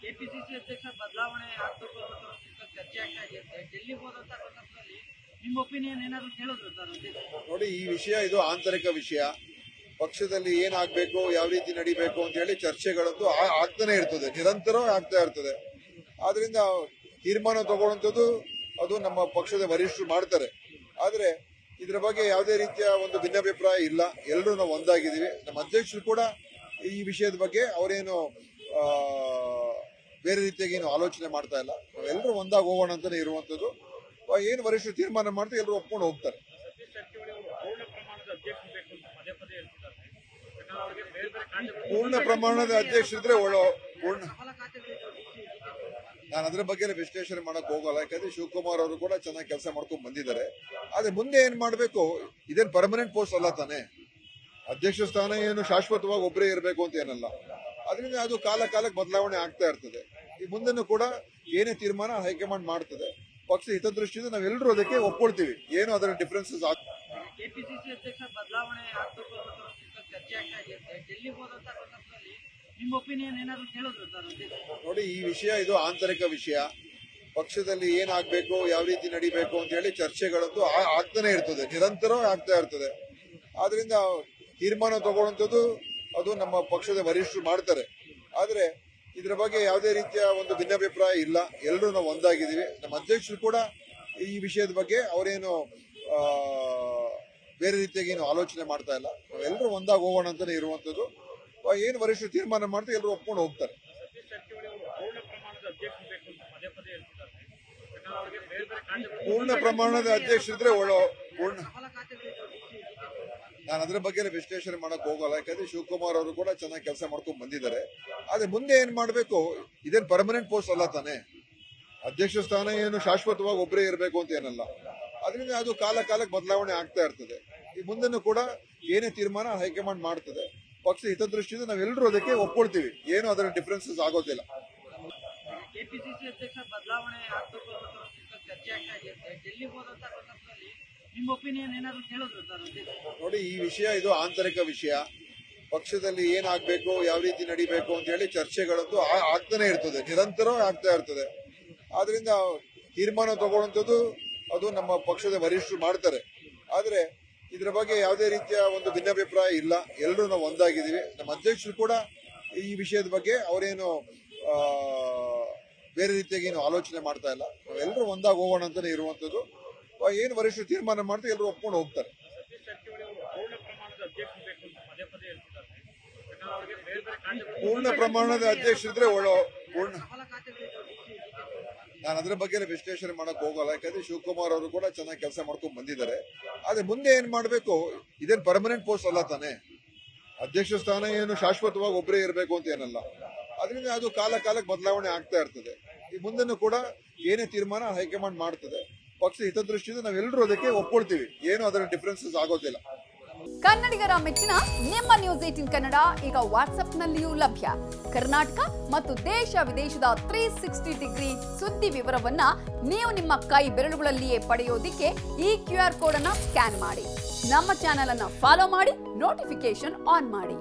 KPCC ಅಧ್ಯಕ್ಷ ಬದಲಾವಣೆ ಆಗಬೇಕು ಅನ್ನೋ ಚರ್ಚೆ ಆಗ್ತಾ ಇದೆ. ಡೆಲ್ಲಿಗೆ ಹೋದಂತ ಸಂದರ್ಭದಲ್ಲಿ ನಿಮ್ಮ ಒಪಿನಿಯನ್ ಏನಾದ್ರು ಕೇಳಿದ್ರು ಸರ್? ನೋಡಿ, ಈ ವಿಷಯ ಇದು ಆಂತರಿಕ ವಿಷಯ. ಪಕ್ಷದಲ್ಲಿ ಏನಾಗಬೇಕು, ಯಾವ ರೀತಿ ನಡಿಬೇಕು ಅಂತ ಹೇಳಿ ಚರ್ಚೆಗಳಂತೂ ಆಗ್ತಾನೆ ಇರ್ತದೆ, ನಿರಂತರ ಆಗ್ತಾ ಇರ್ತದೆ. ಆದ್ರಿಂದ ತೀರ್ಮಾನ ತಗೊಳ್ಳುವಂಥದ್ದು ಅದು ನಮ್ಮ ಪಕ್ಷದ ವರಿಷ್ಠರು ಮಾಡ್ತಾರೆ. ಆದ್ರೆ ಇದರ ಬಗ್ಗೆ ಯಾವುದೇ ರೀತಿಯ ಒಂದು ಭಿನ್ನಾಭಿಪ್ರಾಯ ಇಲ್ಲ, ಎಲ್ಲರೂ ನಾವು ಒಂದಾಗಿದ್ದೀವಿ. ನಮ್ಮ ಅಧ್ಯಕ್ಷರು ಕೂಡ ಈ ವಿಷಯದ ಬಗ್ಗೆ ಅವರೇನು ಬೇರೆ ರೀತಿಯಾಗಿ ಏನು ಆಲೋಚನೆ ಮಾಡ್ತಾ ಇಲ್ಲ. ನಾವೆಲ್ಲರೂ ಒಂದಾಗಿ ಹೋಗೋಣ ಅಂತಾನೆ ಇರುವಂತದ್ದು. ಏನು ವರಿಷ್ಠರು ತೀರ್ಮಾನ ಮಾಡ್ತಾರೆ ಎಲ್ಲರೂ ಒಪ್ಕೊಂಡು ಹೋಗ್ತಾರೆ. ಪೂರ್ಣ ಪ್ರಮಾಣದ ಅಧ್ಯಕ್ಷರಿದ್ರೆ ನಾನು ಅದ್ರ ಬಗ್ಗೆ ವಿಶ್ಲೇಷಣೆ ಮಾಡಕ್ ಹೋಗಲ್ಲ. ಯಾಕಂದ್ರೆ ಶಿವಕುಮಾರ್ ಅವರು ಕೂಡ ಚೆನ್ನಾಗಿ ಕೆಲಸ ಮಾಡ್ಕೊಂಡು ಬಂದಿದ್ದಾರೆ. ಆದ್ರೆ ಮುಂದೆ ಏನ್ ಮಾಡ್ಬೇಕು, ಇದೇನ್ ಪರ್ಮನೆಂಟ್ ಪೋಸ್ಟ್ ಅಲ್ಲ ತಾನೆ. ಅಧ್ಯಕ್ಷ ಸ್ಥಾನ ಏನು ಶಾಶ್ವತವಾಗಿ ಒಬ್ಬರೇ ಇರಬೇಕು ಅಂತ ಏನಲ್ಲ. ಅದರಿಂದ ಅದು ಕಾಲಕ್ಕೆ ಬದಲಾವಣೆ ಆಗ್ತಾ ಇರ್ತದೆ. ಈ ಮುಂದೆನೂ ಕೂಡ ಏನೇ ತೀರ್ಮಾನ ಹೈಕಮಾಂಡ್ ಮಾಡ್ತದೆ. ಪಕ್ಷ ಹಿತದೃಷ್ಟಿಯಿಂದ ನಾವೆಲ್ಲರೂ ಅದಕ್ಕೆ ಒಪ್ಕೊಳ್ತೀವಿ. ಏನು ಅದರ ಡಿಫರೆನ್ಸಸ್ ಕೆಪಿಸಿಸಿ ಅಧ್ಯಕ್ಷ ಬದಲಾವಣೆ ಆಗಬೇಕು ಅನ್ನೋ ಚರ್ಚೆ ಆಗ್ತಾ ಇದೆ. ಡೆಲ್ಲಿಗೆ ಹೋದಂತ ಸಂದರ್ಭದಲ್ಲಿ ನಿಮ್ಮ ಒಪಿನಿಯನ್ ಏನಾದ್ರು ಕೇಳಿದ್ರು ಸರ್? ನೋಡಿ, ಈ ವಿಷಯ ಇದು ಆಂತರಿಕ ವಿಷಯ. ಪಕ್ಷದಲ್ಲಿ ಏನಾಗಬೇಕು, ಯಾವ ರೀತಿ ನಡಿಬೇಕು ಅಂತ ಹೇಳಿ ಚರ್ಚೆಗಳಂತೂ ಆಗ್ತಾನೆ ಇರ್ತದೆ, ನಿರಂತರ ಆಗ್ತಾ ಇರ್ತದೆ. ಆದ್ರಿಂದ ತೀರ್ಮಾನ ತಗೊಳ್ಳುವಂಥದ್ದು ಅದು ನಮ್ಮ ಪಕ್ಷದ ವರಿಷ್ಠರು ಮಾಡ್ತಾರೆ. ಆದ್ರೆ ಇದರ ಬಗ್ಗೆ ಯಾವುದೇ ರೀತಿಯ ಒಂದು ಭಿನ್ನಾಭಿಪ್ರಾಯ ಇಲ್ಲ, ಎಲ್ಲರೂ ನಾವು ಒಂದಾಗಿದ್ದೀವಿ. ನಮ್ಮ ಅಧ್ಯಕ್ಷರು ಕೂಡ ಈ ವಿಷಯದ ಬಗ್ಗೆ ಅವರೇನು ಬೇರೆ ರೀತಿಯಾಗಿ ಏನು ಆಲೋಚನೆ ಮಾಡ್ತಾ ಇಲ್ಲ. ನಾವೆಲ್ಲರೂ ಒಂದಾಗಿ ಹೋಗೋಣ ಅಂತಾನೆ ಇರುವಂತದ್ದು. ಏನು ವರಿಷ್ಠರು ತೀರ್ಮಾನ ಮಾಡ್ತಾರೆ ಎಲ್ಲರೂ ಒಪ್ಕೊಂಡು ಹೋಗ್ತಾರೆ. ಪೂರ್ಣ ಪ್ರಮಾಣದ ಅಧ್ಯಕ್ಷರಿದ್ರೆ ನಾನು ಅದ್ರ ಬಗ್ಗೆ ವಿಶ್ಲೇಷಣೆ ಮಾಡಕ್ ಹೋಗಲ್ಲ. ಯಾಕಂದ್ರೆ ಶಿವಕುಮಾರ್ ಅವರು ಕೂಡ ಚೆನ್ನಾಗಿ ಕೆಲಸ ಮಾಡ್ಕೊಂಡು ಬಂದಿದ್ದಾರೆ. ಆದ್ರೆ ಮುಂದೆ ಏನ್ ಮಾಡ್ಬೇಕು, ಇದೇನ್ ಪರ್ಮನೆಂಟ್ ಪೋಸ್ಟ್ ಅಲ್ಲ ತಾನೆ. ಅಧ್ಯಕ್ಷ ಸ್ಥಾನ ಏನು ಶಾಶ್ವತವಾಗಿ ಒಬ್ಬರೇ ಇರಬೇಕು ಅಂತ ಏನಲ್ಲ. ಅದರಿಂದ ಅದು ಕಾಲಕ್ಕೆ ಬದಲಾವಣೆ ಆಗ್ತಾ ಇರ್ತದೆ. ಈ ಮುಂದೆನೂ ಕೂಡ ಏನೇ ತೀರ್ಮಾನ ಹೈಕಮಾಂಡ್ ಮಾಡ್ತದೆ. ಪಕ್ಷ ಹಿತದೃಷ್ಟಿಯಿಂದ ನಾವೆಲ್ಲರೂ ಅದಕ್ಕೆ ಒಪ್ಕೊಳ್ತೀವಿ. ಏನು ಅದರ ಡಿಫರೆನ್ಸಸ್ ಆಗೋದಿಲ್ಲ. ಕೆಪಿಸಿಸಿ ಅಧ್ಯಕ್ಷ ಬದಲಾವಣೆ ಆಗಬೇಕು ಅನ್ನೋ ಚರ್ಚೆ ಆಗ್ತಾ ಇದೆ. ಡೆಲ್ಲಿಗೆ ಹೋದಂತ ಸಂದರ್ಭದಲ್ಲಿ ನಿಮ್ಮ ಒಪಿನಿಯನ್ ಏನಾದ್ರು ಕೇಳಿದ್ರು ಸರ್? ನೋಡಿ, ಈ ವಿಷಯ ಇದು ಆಂತರಿಕ ವಿಷಯ. ಪಕ್ಷದಲ್ಲಿ ಏನಾಗಬೇಕು, ಯಾವ ರೀತಿ ನಡಿಬೇಕು ಅಂತ ಹೇಳಿ ಚರ್ಚೆಗಳಂತೂ ಆಗ್ತಾನೆ ಇರ್ತದೆ, ನಿರಂತರ ಆಗ್ತಾ ಇರ್ತದೆ. ಆದ್ರಿಂದ ತೀರ್ಮಾನ ತಗೊಳ್ಳುವಂಥದ್ದು ಅದು ನಮ್ಮ ಪಕ್ಷದ ವರಿಷ್ಠರು ಮಾಡ್ತಾರೆ. ಆದ್ರೆ ಇದರ ಬಗ್ಗೆ ಯಾವುದೇ ರೀತಿಯ ಒಂದು ಭಿನ್ನಾಭಿಪ್ರಾಯ ಇಲ್ಲ, ಎಲ್ಲರೂ ನಾವು ಒಂದಾಗಿದ್ದೀವಿ. ನಮ್ಮ ಅಧ್ಯಕ್ಷರು ಕೂಡ ಈ ವಿಷಯದ ಬಗ್ಗೆ ಅವರೇನು ಬೇರೆ ರೀತಿಯಾಗಿ ಏನು ಆಲೋಚನೆ ಮಾಡ್ತಾ ಇಲ್ಲ. ನಾವೆಲ್ಲರೂ ಒಂದಾಗಿ ಹೋಗೋಣ ಅಂತಾನೆ ಇರುವಂತದ್ದು. ಏನು ವರಿಷ್ಠರು ತೀರ್ಮಾನ ಮಾಡ್ತಾರೆ ಎಲ್ಲರೂ ಒಪ್ಕೊಂಡು ಹೋಗ್ತಾರೆ. ಪೂರ್ಣ ಪ್ರಮಾಣದ ಅಧ್ಯಕ್ಷರಿದ್ರೆ ನಾನು ಅದ್ರ ಬಗ್ಗೆ ವಿಶ್ಲೇಷಣೆ ಮಾಡಕ್ ಹೋಗಲ್ಲ. ಯಾಕಂದ್ರೆ ಶಿವಕುಮಾರ್ ಅವರು ಕೂಡ ಚೆನ್ನಾಗಿ ಕೆಲಸ ಮಾಡ್ಕೊಂಡು ಬಂದಿದ್ದಾರೆ. ಆದ್ರೆ ಮುಂದೆ ಏನ್ ಮಾಡ್ಬೇಕು, ಇದೇನ್ ಪರ್ಮನೆಂಟ್ ಪೋಸ್ಟ್ ಅಲ್ಲ ತಾನೆ. ಅಧ್ಯಕ್ಷ ಸ್ಥಾನ ಏನು ಶಾಶ್ವತವಾಗಿ ಒಬ್ಬರೇ ಇರಬೇಕು ಅಂತ ಏನಲ್ಲ. ಅದರಿಂದ ಅದು ಕಾಲಕ್ಕೆ ಬದಲಾವಣೆ ಆಗ್ತಾ ಇರ್ತದೆ. ಈ ಮುಂದೆನೂ ಕೂಡ ಏನೇ ತೀರ್ಮಾನ ಹೈಕಮಾಂಡ್ ಮಾಡ್ತದೆ. ಪಕ್ಷ ಹಿತದೃಷ್ಟಿಯಿಂದ ನಾವೆಲ್ಲರೂ ಅದಕ್ಕೆ ಒಪ್ಕೊಳ್ತೀವಿ. ಏನು ಅದರ ಡಿಫರೆನ್ಸಸ್ ಆಗೋದಿಲ್ಲ. ಕನ್ನಡಿಗರ ಮೆಚ್ಚಿನ ನಿಮ್ಮ ನ್ಯೂಸ್ 18 ಕನ್ನಡ ಈಗ ವಾಟ್ಸ್ಆಪ್ನಲ್ಲಿಯೂ ಲಭ್ಯ. ಕರ್ನಾಟಕ ಮತ್ತು ದೇಶ ವಿದೇಶದ 360 ಡಿಗ್ರಿ ಸುದ್ದಿ ವಿವರವನ್ನ ನೀವು ನಿಮ್ಮ ಕೈ ಬೆರಳುಗಳಲ್ಲಿಯೇ ಪಡೆಯೋದಿಕ್ಕೆ ಈ QR ಕೋಡ್ ಅನ್ನ ಸ್ಕ್ಯಾನ್ ಮಾಡಿ. ನಮ್ಮ ಚಾನೆಲ್ ಅನ್ನ ಫಾಲೋ ಮಾಡಿ, ನೋಟಿಫಿಕೇಶನ್ ಆನ್ ಮಾಡಿ.